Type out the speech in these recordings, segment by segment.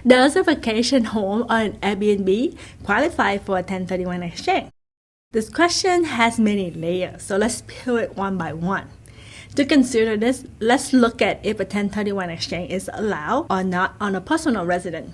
Does a vacation home or an Airbnb qualify for a 1031 exchange? This question has many layers, so let's peel it one by one. To consider this, let's look at if a 1031 exchange is allowed or not on a personal residence.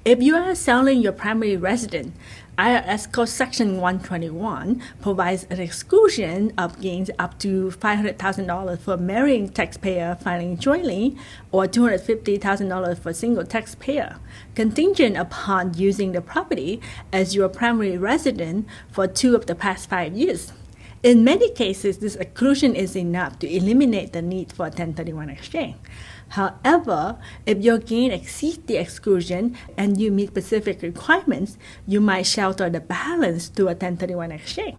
If you are selling your primary residence, IRS Code Section 121 provides an exclusion of gains up to $500,000 for marrying taxpayer filing jointly or $250,000 for single taxpayer, contingent upon using the property as your primary residence for 2 of the past 5 years. In many cases, this exclusion is enough to eliminate the need for a 1031 exchange. However, if your gain exceeds the exclusion and you meet specific requirements, you might shelter the balance to a 1031 exchange.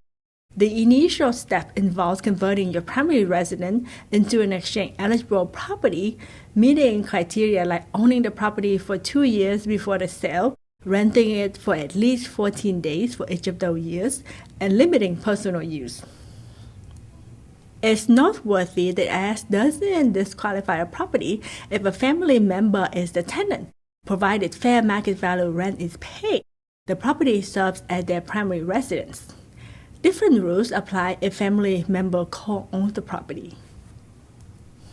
The initial step involves converting your primary residence into an exchange-eligible property, meeting criteria like owning the property for 2 years before the sale, renting it for at least 14 days for each of those years, and limiting personal use. It's noteworthy that IRS doesn't disqualify a property if a family member is the tenant, provided fair market value rent is paid. The property serves as their primary residence. Different rules apply if family member co-owns the property.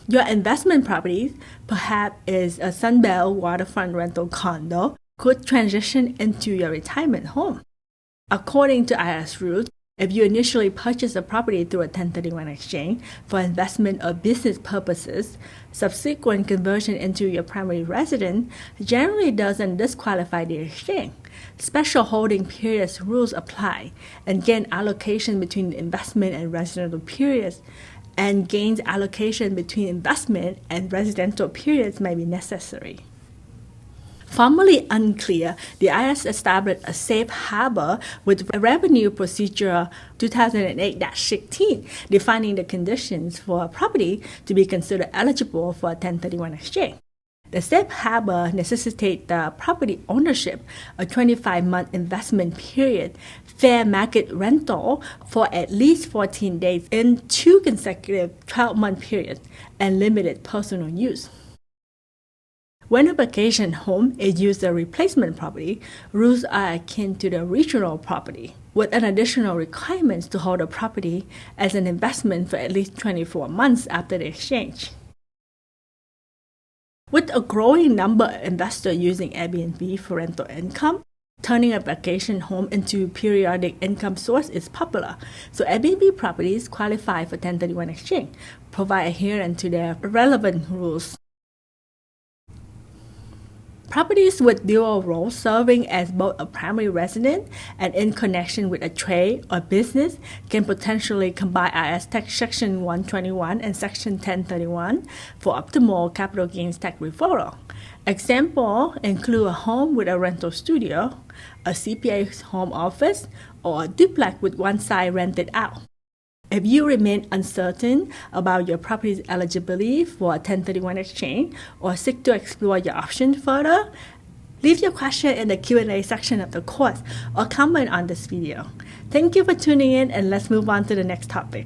Your investment property, perhaps is a Sunbelt waterfront rental condo, could transition into your retirement home. According to IRS rules, if you initially purchase a property through a 1031 exchange for investment or business purposes, subsequent conversion into your primary residence generally doesn't disqualify the exchange. Special holding periods rules apply, and gain allocation between investment and residential periods, and gains allocation between investment and residential periods may be necessary. Formally unclear, the IRS established a safe harbor with Revenue Procedure 2008-16, defining the conditions for a property to be considered eligible for a 1031 exchange. The safe harbor necessitates the property ownership, a 25-month investment period, fair market rental for at least 14 days in 2 consecutive 12-month periods, and limited personal use. When a vacation home is used as a replacement property, rules are akin to the original property, with an additional requirement to hold the property as an investment for at least 24 months after the exchange. With a growing number of investors using Airbnb for rental income, turning a vacation home into a periodic income source is popular, so Airbnb properties qualify for 1031 exchange, provided adherence to their relevant rules. Properties with dual roles serving as both a primary residence and in connection with a trade or business can potentially combine IRS Tax Section 121 and Section 1031 for optimal capital gains tax referral. Examples include a home with a rental studio, a CPA home office, or a duplex with one side rented out. If you remain uncertain about your property's eligibility for a 1031 exchange or seek to explore your options further, leave your question in the Q&A section of the course or comment on this video. Thank you for tuning in, and let's move on to the next topic.